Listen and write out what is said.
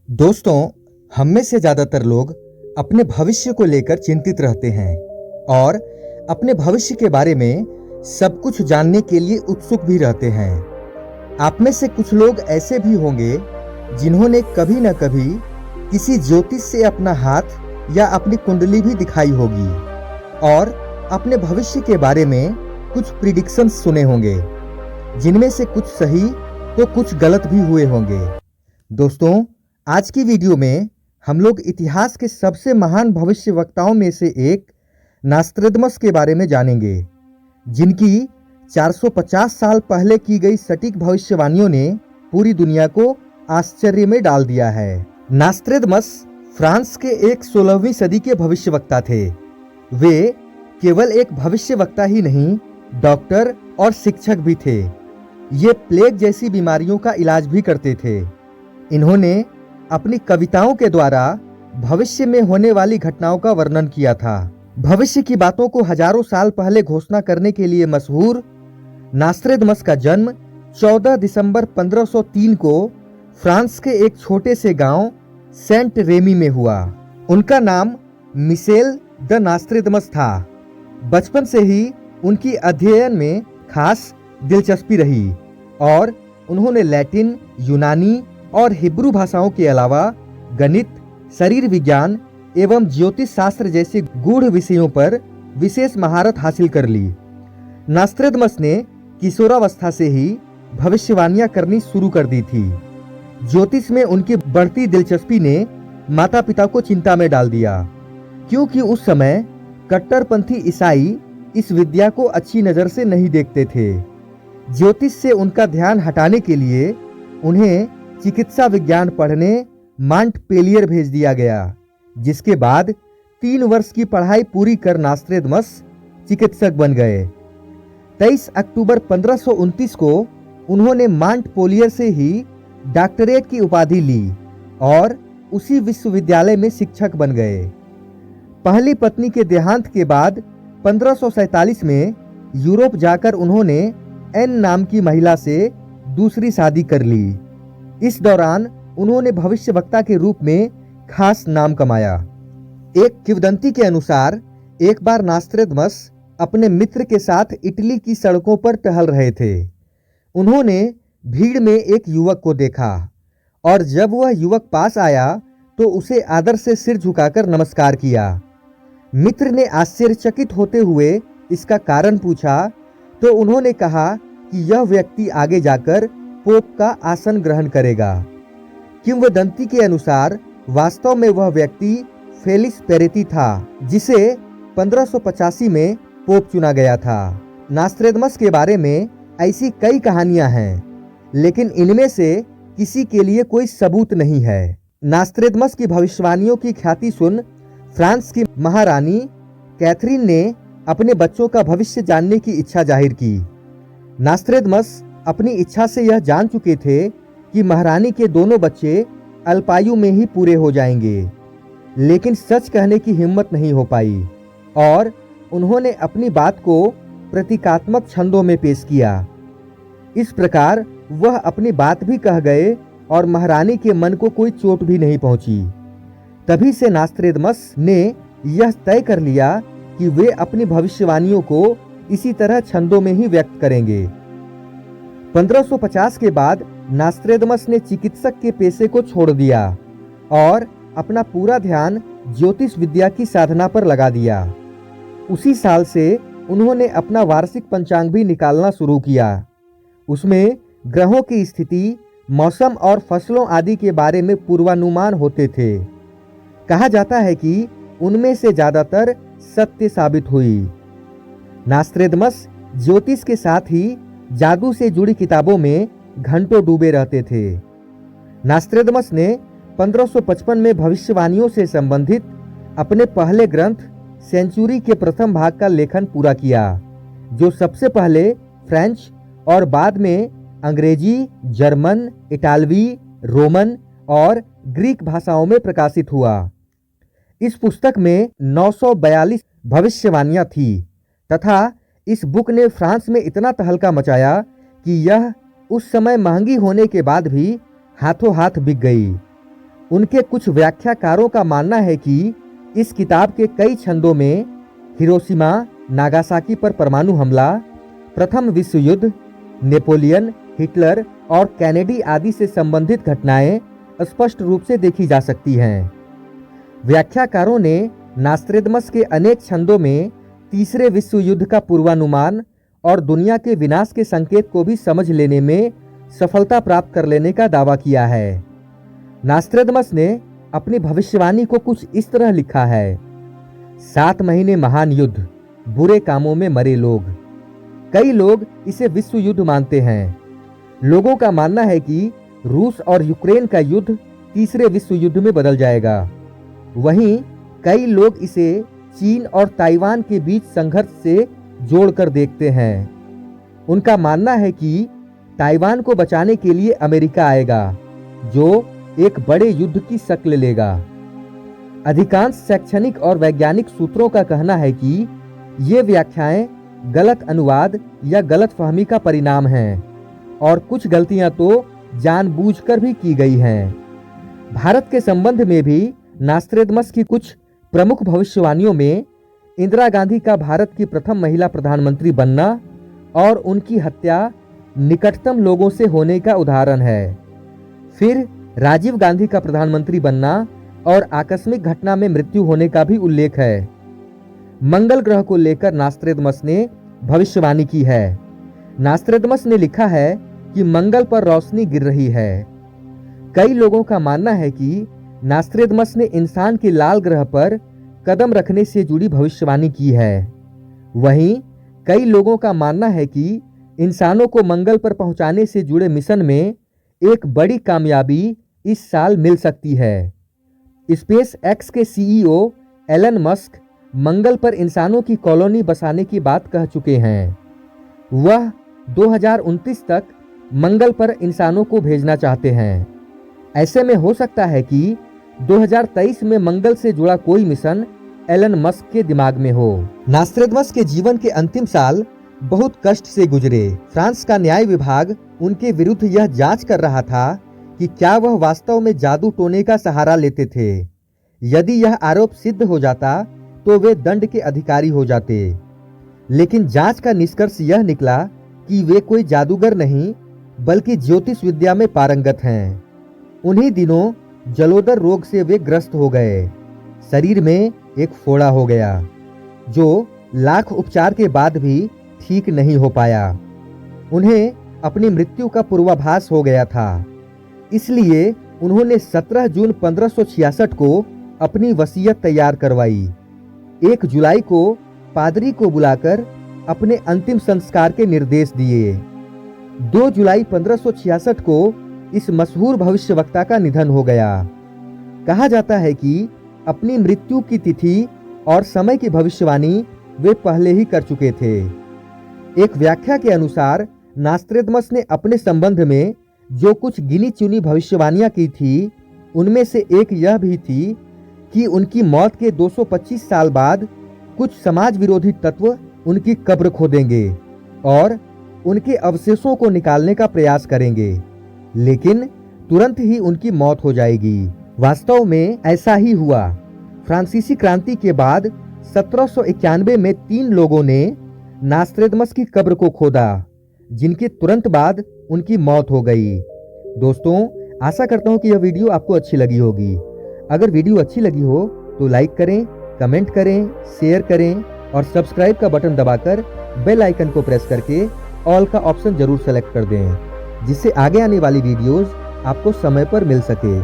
दोस्तों, हम में से ज़्यादातर लोग अपने भविष्य को लेकर चिंतित रहते हैं और अपने भविष्य के बारे में सब कुछ जानने के लिए उत्सुक भी रहते हैं। आप में से कुछ लोग ऐसे भी होंगे जिन्होंने कभी न कभी किसी ज्योतिष से अपना हाथ या अपनी कुंडली भी दिखाई होगी और अपने भविष्य के बारे में कुछ प्रिडिक्शंस सुने होंगे, जिनमें से कुछ सही तो कुछ गलत भी हुए होंगे। दोस्तों, आज की वीडियो में हम लोग इतिहास के सबसे महान भविष्यवक्ताओं में से एक नास्ट्रेदमस के बारे में जानेंगे, जिनकी 450 साल पहले की गई सटीक भविष्यवाणियों ने पूरी दुनिया को आश्चर्य में डाल दिया है। नास्ट्रेदमस फ्रांस के एक 16वीं सदी के भविष्यवक्ता थे। वे केवल एक भविष्यवक्ता ही नहीं, डॉक्टर और शिक्षक भी थे। ये प्लेग जैसी बीमारियों का इलाज भी करते थे। इन्होंने अपनी कविताओं के द्वारा भविष्य में होने वाली घटनाओं का वर्णन किया था। भविष्य की बातों को हजारों साल पहले घोषणा करने के लिए मशहूर नास्ट्रेदमस का जन्म 14 दिसंबर 1503 को फ्रांस के एक छोटे से गांव सेंट रेमी में हुआ। उनका नाम मिशेल द नास्ट्रेदमस था। बचपन से ही उनकी अध्ययन में खास दिलचस्पी रही और उन्होंने लैटिन, यूनानी और हिब्रू भाषाओं के अलावा गणित, शरीर विज्ञान एवं ज्योतिष शास्त्र जैसे गूढ़ विषयों पर विशेष महारत हासिल कर ली। नास्ट्रेदमस ने किशोरावस्था से ही भविष्यवाणियां करनी शुरू कर दी थी। ज्योतिष में उनकी बढ़ती दिलचस्पी ने माता पिता को चिंता में डाल दिया, क्योंकि उस समय कट्टरपंथी ईसाई इस विद्या को अच्छी नज़र से नहीं देखते थे। ज्योतिष से उनका ध्यान हटाने के लिए उन्हें चिकित्सा विज्ञान पढ़ने मांटपेलियर भेज दिया गया, जिसके बाद 3 वर्ष की पढ़ाई पूरी कर नास्ट्रेदमस चिकित्सक बन गए। 23 अक्टूबर 1529 को उन्होंने मांटपेलियर से ही डॉक्टरेट की उपाधि ली और उसी विश्वविद्यालय में शिक्षक बन गए। पहली पत्नी के देहांत के बाद 1547 में यूरोप जाकर उन्होंने एन नाम की महिला से दूसरी शादी कर ली। इस दौरान उन्होंने भविष्यवक्ता के रूप में खास नाम कमाया। एक किंवदंती के अनुसार एक बार नास्ट्रेदमस अपने मित्र के साथ इटली की सड़कों पर टहल रहे थे। उन्होंने भीड़ में एक युवक को देखा और जब वह युवक पास आया तो उसे आदर से सिर झुकाकर नमस्कार किया। मित्र ने आश्चर्यचकित होते हुए इसका कारण पूछा तो उन्होंने कहा कि यह व्यक्ति आगे जाकर पोप का आसन ग्रहण करेगा। किंवदंती के अनुसार वास्तव में वह व्यक्ति फेलिक्स पेरेती था, जिसे 1585 में पोप चुना गया था। नास्ट्रेदमस के बारे में ऐसी कई कहानियां हैं, लेकिन इनमें से किसी के लिए कोई सबूत नहीं है। नास्ट्रेदमस की भविष्यवाणियों की ख्याति सुन फ्रांस की महारानी कैथरीन ने अपने बच्चों का भविष्य जानने की इच्छा जाहिर की। नास्ट्रेदमस अपनी इच्छा से यह जान चुके थे कि महारानी के दोनों बच्चे अल्पायु में ही पूरे हो जाएंगे, लेकिन सच कहने की हिम्मत नहीं हो पाई और उन्होंने अपनी बात को प्रतीकात्मक छंदों में पेश किया। इस प्रकार वह अपनी बात भी कह गए और महारानी के मन को कोई चोट भी नहीं पहुंची। तभी से नास्ट्रेदमस ने यह तय कर लिया कि वे अपनी भविष्यवाणियों को इसी तरह छंदों में ही व्यक्त करेंगे। 1550 के बाद नास्ट्रेदमस ने चिकित्सक के पेशे को छोड़ दिया और अपना पूरा ध्यान ज्योतिष विद्या की साधना पर लगा दिया। उसी साल से उन्होंने अपना वार्षिक पंचांग भी निकालना शुरू किया। उसमें ग्रहों की स्थिति, मौसम और फसलों आदि के बारे में पूर्वानुमान होते थे। कहा जाता है कि उनमें से ज्यादातर सत्य साबित हुई। नास्ट्रेदमस ज्योतिष के साथ ही जादू से जुड़ी किताबों में घंटों डूबे रहते थे। नास्ट्रेदमस ने 1555 में भविष्यवाणियों से संबंधित अपने पहले ग्रंथ सेंचुरी के प्रथम भाग का लेखन पूरा किया, जो सबसे पहले फ्रेंच और बाद में अंग्रेजी, जर्मन, इटालवी, रोमन और ग्रीक भाषाओं में प्रकाशित हुआ। इस पुस्तक में 942 भविष्यवाणियां थी तथा इस बुक ने फ्रांस में इतना तहलका मचाया कि यह उस समय महंगी होने के बाद भी हाथों हाथ बिक गई। उनके कुछ व्याख्याकारों का मानना है कि इस किताब के कई छंदों में हिरोशिमा, नागासाकी पर परमाणु हमला, प्रथम विश्व युद्ध, नेपोलियन, हिटलर और कैनेडी आदि से संबंधित घटनाएं स्पष्ट रूप से देखी जा सकती हैं। व्याख्याकारों ने नास्त्रेदमस के अनेक छंदों में तीसरे विश्व युद्ध का पूर्वानुमान और दुनिया के विनाश के संकेत को भी समझ लेने में सफलता प्राप्त कर लेने का दावा किया है। नास्त्रेदमस ने अपनी भविष्यवाणी को कुछ इस तरह लिखा है: 7 महीने महान युद्ध, बुरे कामों में मरे लोग। कई लोग इसे विश्व युद्ध मानते हैं। लोगों का मानना है कि रूस और यूक्रेन का युद्ध तीसरे विश्व युद्ध में बदल जाएगा। वहीं कई लोग इसे चीन और ताइवान के बीच संघर्ष से जोड़कर देखते हैं। उनका मानना है कि ताइवान को बचाने के लिए अमेरिका आएगा, जो एक बड़े युद्ध की शक्ल लेगा। अधिकांश शैक्षणिक और वैज्ञानिक सूत्रों का कहना है कि ये व्याख्याएं गलत अनुवाद या गलतफहमी का परिणाम हैं और कुछ गलतियां तो जानबूझकर भी की गई हैं। भारत के संबंध में भी नास्त्रेदमस की कुछ प्रमुख भविष्यवाणियों में इंदिरा गांधी का भारत की प्रथम महिला प्रधानमंत्री बनना और उनकी हत्या निकटतम लोगों से होने का उदाहरण है। फिर राजीव गांधी का प्रधानमंत्री बनना और आकस्मिक घटना में मृत्यु होने का भी उल्लेख है। मंगल ग्रह को लेकर नास्त्रेदमस ने भविष्यवाणी की है। नास्त्रेदमस ने लिखा है कि मंगल पर रोशनी गिर रही है। कई लोगों का मानना है कि नास्त्रेदमस ने इंसान के लाल ग्रह पर कदम रखने से जुड़ी भविष्यवाणी की है। वहीं कई लोगों का मानना है कि इंसानों को मंगल पर पहुंचाने से जुड़े मिशन में एक बड़ी कामयाबी इस साल मिल सकती है। स्पेस एक्स के सीईओ एलन मस्क मंगल पर इंसानों की कॉलोनी बसाने की बात कह चुके हैं। वह 2029 तक मंगल पर इंसानों को भेजना चाहते हैं। ऐसे में हो सकता है कि 2023 में मंगल से जुड़ा कोई मिशन एलन मस्क के दिमाग में हो। नास्त्रेदमस के जीवन के अंतिम साल बहुत कष्ट से गुजरे। फ्रांस का न्याय विभाग उनके विरुद्ध यह जांच कर रहा था कि क्या वह वास्तव में जादू टोने का सहारा लेते थे। यदि यह आरोप सिद्ध हो जाता तो वे दंड के अधिकारी हो जाते। लेकिन जांच का निष्कर्ष यह निकला कि वे कोई जादूगर नहीं बल्कि ज्योतिष विद्या में पारंगत हैं। उन्हीं दिनों जलोदर रोग से वे ग्रस्त हो गए। शरीर में एक फोड़ा हो गया जो लाख उपचार के बाद भी ठीक नहीं हो पाया। उन्हें अपनी मृत्यु का पूर्वाभास हो गया था। इसलिए उन्होंने 17 जून 1566 को अपनी वसीयत तैयार करवाई। 1 जुलाई को पादरी को बुलाकर अपने अंतिम संस्कार के निर्देश दिए। 2 जुलाई 1566 को इस मशहूर भविष्यवक्ता का निधन हो गया। कहा जाता है कि अपनी मृत्यु की तिथि और समय की भविष्यवाणी वे पहले ही कर चुके थे। एक व्याख्या के अनुसार नास्त्रेदमस ने अपने संबंध में जो कुछ गिनी चुनी भविष्यवाणियां की थी, उनमें से एक यह भी थी कि उनकी मौत के 225 साल बाद कुछ समाज विरोधी तत्व उनकी कब्र खोदेंगे और उनके अवशेषों को निकालने का प्रयास करेंगे, लेकिन तुरंत ही उनकी मौत हो जाएगी। वास्तव में ऐसा ही हुआ। फ्रांसीसी क्रांति के बाद 1791 में 3 लोगों ने नास्त्रेदमस की कब्र को खोदा, जिनके तुरंत बाद उनकी मौत हो गई। दोस्तों, आशा करता हूं कि यह वीडियो आपको अच्छी लगी होगी। अगर वीडियो अच्छी लगी हो तो लाइक करें, कमेंट करें, शेयर करें और सब्सक्राइब का बटन दबाकर बेल आइकन को प्रेस करके ऑल का ऑप्शन जरूर सेलेक्ट कर दें, जिससे आगे आने वाली वीडियोस आपको समय पर मिल सके।